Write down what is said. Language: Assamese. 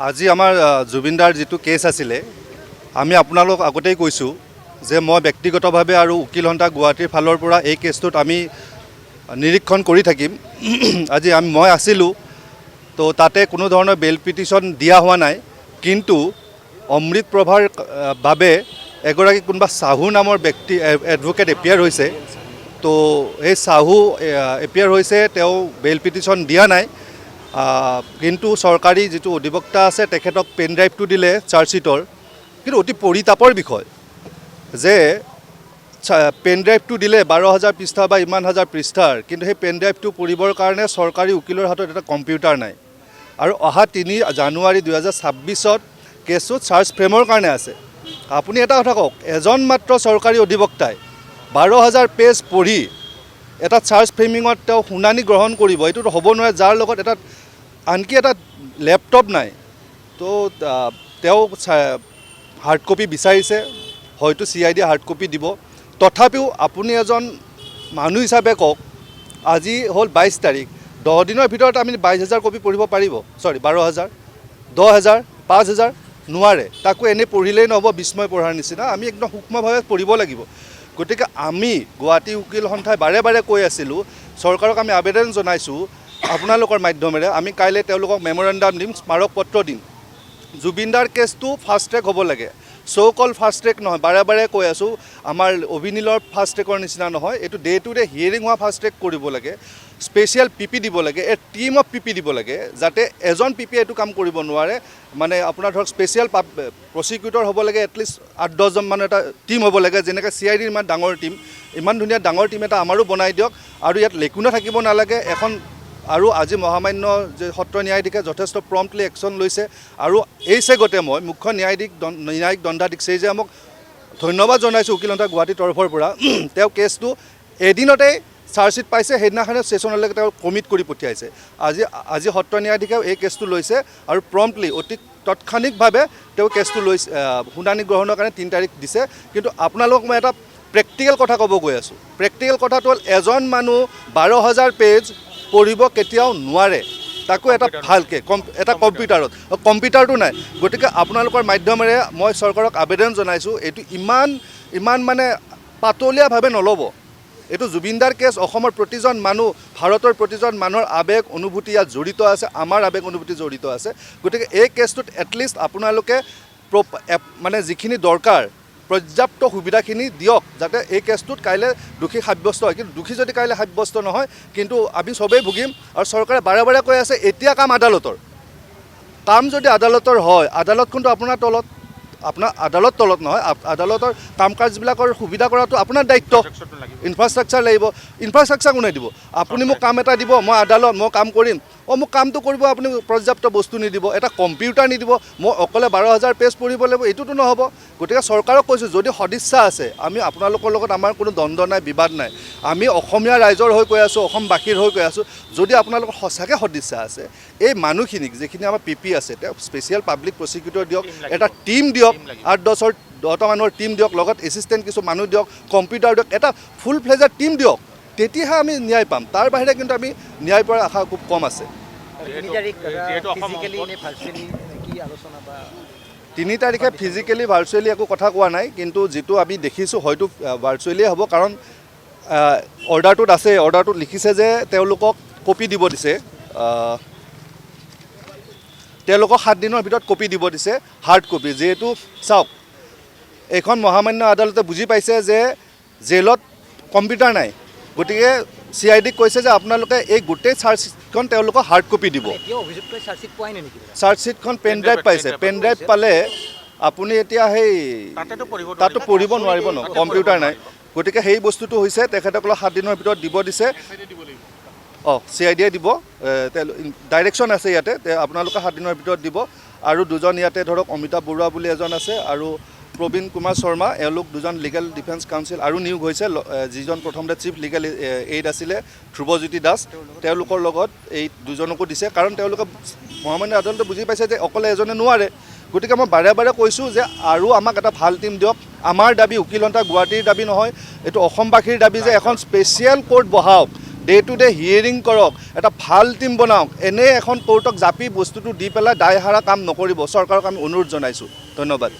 আজি আমাৰ জুবিনদাৰ যিটো কেছ আছিলে আমি আপোনালোক আগতেই কৈছোঁ যে মই ব্যক্তিগতভাৱে আৰু উকিল সন্থা গুৱাহাটীৰ ফালৰ পৰা এই কেছটোত আমি নিৰীক্ষণ কৰি থাকিম। আজি মই আছিলোঁ তো তাতে কোনো ধৰণৰ বেল পিটিশ্যন দিয়া হোৱা নাই, কিন্তু অমৃত প্ৰভাৰ বাবে এগৰাকী কোনোবা চাহু নামৰ ব্যক্তি এডভোকেট এপিয়াৰ হৈছে। তো এই চাহু এপিয়াৰ হৈছে, তেওঁ বেল পিটিশ্যন দিয়া নাই, কিন্তু চৰকাৰী যিটো অধিবক্তা আছে তেখেতক পেন ড্ৰাইভটো দিলে চাৰ্জশ্বিটৰ। কিন্তু অতি পৰিতাপৰ বিষয় যে পেন ড্ৰাইভটো দিলে 12,000 পৃষ্ঠা বা ইমান হাজাৰ পৃষ্ঠাৰ, কিন্তু সেই পেন ড্ৰাইভটো পঢ়িবৰ কাৰণে চৰকাৰী উকিলৰ হাতত এটা কম্পিউটাৰ নাই। আৰু অহা 3 জানুৱাৰী 2026 কেছটো চাৰ্জ ফ্ৰেমৰ কাৰণে আছে। আপুনি এটা কথা কওক, এজন মাত্ৰ চৰকাৰী অধিবক্তাই 12,000 পেজ পঢ়ি এটা চাৰ্জ ফ্ৰেমিঙত তেওঁ শুনানি গ্ৰহণ কৰিব, এইটোতো হ'ব নোৱাৰে, যাৰ লগত আনকি এটা লেপটপ নাই। তো তেওঁ হাৰ্ড কপি বিচাৰিছে, হয়তো CID হাৰ্ড কপি দিব। তথাপিও আপুনি এজন মানুহ হিচাপে কওক, আজি হ'ল 22 তাৰিখ, 10 দিনৰ ভিতৰত আমি 22,000 কপি পঢ়িব পাৰিব? 12,000, 10,000, 5,000 নোৱাৰে। তাকো এনেই পঢ়িলেই নহ'ব, বিস্ময় পঢ়াৰ নিচিনা, আমি একদম সূক্ষ্মভাৱে পঢ়িব লাগিব। গতিকে আমি গুৱাহাটী উকিল সন্থাই বাৰে বাৰে কৈ আছিলোঁ, চৰকাৰক আমি আবেদন জনাইছোঁ আপোনালোকৰ মাধ্যমেৰে, আমি কাইলৈ তেওঁলোকক মেমৰেণ্ডাম দিম, স্মাৰক পত্ৰ দিম। জুবিনদাৰ কেছটো ফাষ্ট ট্ৰেক হ'ব লাগে, কল ফাষ্ট ট্ৰেক নহয়। বাৰে বাৰে কৈ আছোঁ, আমাৰ অভিনীলৰ ফাষ্ট ট্ৰেকৰ নিচিনা নহয়, এইটো ডে টু ডে হিয়াৰিং হোৱা ফাষ্ট ট্ৰেক কৰিব লাগে। স্পেচিয়েল PP দিব লাগে, এ টিম অফ PP দিব লাগে, যাতে এজন PP এইটো কাম কৰিব নোৱাৰে। মানে আপোনাৰ ধৰক স্পেচিয়েল প্ৰচিকিউটৰ হ'ব লাগে, এটলিষ্ট 8-10জন মান এটা টিম হ'ব লাগে, যেনেকৈ CID ইমান ডাঙৰ টিম, ইমান ধুনীয়া ডাঙৰ টিম এটা আমাৰো বনাই দিয়ক। আৰু ইয়াত লেকুনা থাকিব নালাগে এখন। আৰু আজি মহামান্য যে সত্ৰ ন্যায়াধীশে যথেষ্ট প্ৰম্পটলি একশ্যন লৈছে। আৰু এই চেগতে মই মুখ্য ন্যায়িক দণ্ডাধীশ মোক ধন্যবাদ জনাইছোঁ উকিল সন্থা গুৱাহাটীৰ তৰফৰ পৰা। তেওঁ কেছটো এদিনতেই চাৰ্জশ্বিট পাইছে, সেইদিনাখনে ষ্টেচনলৈকে তেওঁ কমিট কৰি পঠিয়াইছে। আজি সত্ৰ ন্যায়াধীশেও এই কেছটো লৈছে আৰু প্ৰম্পটলি অতি তাৎক্ষণিকভাৱে তেওঁ কেছটো লৈছে, শুনানি গ্ৰহণৰ কাৰণে 3 তাৰিখ দিছে। কিন্তু আপোনালোকক মই এটা প্ৰেক্টিকেল কথা ক'ব গৈ আছোঁ। প্ৰেক্টিকেল কথাটো হ'ল, এজন মানুহ 12,000 পেজ পঢ়িব কেতিয়াও নোৱাৰে, তাকো এটা ভালকৈ এটা কম্পিউটাৰটো নাই। গতিকে আপোনালোকৰ মাধ্যমেৰে মই চৰকাৰক আবেদন জনাইছোঁ, এইটো ইমান মানে পাতলীয়াভাৱে নল'ব। এইটো জুবিনদাৰ কেছ, অসমৰ প্ৰতিজন মানুহ, ভাৰতৰ প্ৰতিজন মানুহৰ আৱেগ অনুভূতি ইয়াত জড়িত আছে, আমাৰ আৱেগ অনুভূতি জড়িত আছে। গতিকে এই কেছটোত এটলিষ্ট আপোনালোকে মানে যিখিনি দৰকাৰ পৰ্যাপ্ত সুবিধাখিনি দিয়ক, যাতে এই কেছটোত কাইলৈ দোষী সাব্যস্ত হয়। কিন্তু দোষী যদি কাইলৈ সাব্যস্ত নহয়, কিন্তু আমি চবেই ভুগিম। আৰু চৰকাৰে বাৰে বাৰে কৈ আছে, এতিয়া কাম আদালতৰ। কাম যদি আদালতৰ হয়, আদালতখনতো আপোনাৰ তলত, আপোনাৰ আদালত তলত নহয়, আদালতৰ কাম কাজবিলাকৰ সুবিধা কৰাটো আপোনাৰ দায়িত্ব। ইনফ্ৰাষ্ট্ৰাকচাৰ লাগিব, ইনফ্ৰাষ্ট্ৰাকচাৰ কোনে দিব? আপুনি মোক কাম এটা দিব, মই আদালত, মই কাম কৰিম। মোক কামটো কৰিব, আপুনি পৰ্যাপ্ত বস্তু নিদিব, এটা কম্পিউটাৰ নিদিব, মই অকলে 12,000 পেজ পঢ়িব লাগিব, এইটোতো নহ'ব। গতিকে চৰকাৰক কৈছোঁ, যদি সদিচ্ছা আছে, আমি আপোনালোকৰ লগত আমাৰ কোনো দ্বন্দ্ব নাই, বিবাদ নাই। আমি অসমীয়া ৰাইজৰ হৈ কৈ আছোঁ, অসমবাসীৰ হৈ কৈ আছোঁ, যদি আপোনালোকৰ সঁচাকৈ সদিচ্ছা আছে, এই মানুহখিনিক যিখিনি আমাৰ PP আছে, তেওঁ স্পেচিয়েল পাব্লিক প্ৰচিকিউটৰ দিয়ক, এটা টিম দিয়ক, 8-10টা মানুহৰ টিম দিয়ক, লগত এছিষ্টেণ্ট কিছু মানুহ দিয়ক, কম্পিউটাৰ দিয়ক, এটা ফুল ফ্লেজৰ টিম দিয়ক, তেতিয়াহে আমি ন্যায় পাম। তাৰ বাহিৰে কিন্তু আমি ন্যায় পোৱাৰ আশা খুব কম আছে। 3 তাৰিখে ফিজিকেলি ভাৰ্চুৱেলি একো কথা কোৱা নাই, কিন্তু যিটো আমি দেখিছোঁ হয়তো ভাৰ্চুৱেলিয়ে হ'ব, কাৰণ অৰ্ডাৰটোত আছে, অৰ্ডাৰটোত লিখিছে যে তেওঁলোকক কপি দিব দিছে, তেওঁলোকক 7 দিনৰ ভিতৰত কপি দিব দিছে, হাৰ্ড কপি। যিহেতু চাওক, এইখন মহামান্য আদালতে বুজি পাইছে যে জেলত কম্পিউটাৰ নাই, গতিকে CIDক কৈছে যে আপোনালোকে এই গোটেই চাৰ্জশ্বিটখন তেওঁলোকক হাৰ্ড কপি দিব। চাৰ্জশ্বিটখন পেন ড্ৰাইভ পাইছে, পেন ড্ৰাইভ পালে আপুনি এতিয়া সেই তাতো পঢ়িব নোৱাৰিব ন, কম্পিউটাৰ নাই। গতিকে সেই বস্তুটো হৈছে, তেখেতসকলক 7 দিনৰ ভিতৰত দিব দিছে। CIDয়ে দিব, ডাইৰেকশ্যন আছে ইয়াতে, আপোনালোকে 7 দিনৰ ভিতৰত দিব। আৰু দুজন ইয়াতে ধৰক অমিতাভ বৰুৱা বুলি এজন আছে, আৰু প্ৰবীণ কুমাৰ শৰ্মা, এওঁলোক দুজন লিগেল ডিফেন্স কাউন্সিল আৰু নিয়োগ হৈছে। যিজন প্ৰথমতে চিফ লিগেল এইড আছিলে ধ্ৰুৱজ্যোতি দাস, তেওঁলোকৰ লগত এই দুজনকো দিছে, কাৰণ তেওঁলোকে মহামান্য আদালতে বুজি পাইছে যে অকলে এজনে নোৱাৰে। গতিকে মই বাৰে বাৰে কৈছোঁ যে আৰু আমাক এটা ভাল টিম দিয়ক। আমাৰ দাবী উকিল সন্থা গুৱাহাটীৰ দাবী নহয়, এইটো অসমবাসীৰ দাবী যে এখন স্পেচিয়েল কোৰ্ট বহাওক, ডে টু ডে হিয়াৰিং কৰক, এটা ভাল টিম বনাওক। এনে এখন কোৰ্টক জাপি বস্তুটো দি পেলাই দায় সাৰা কাম নকৰিব। চৰকাৰক আমি অনুৰোধ জনাইছোঁ। ধন্যবাদ।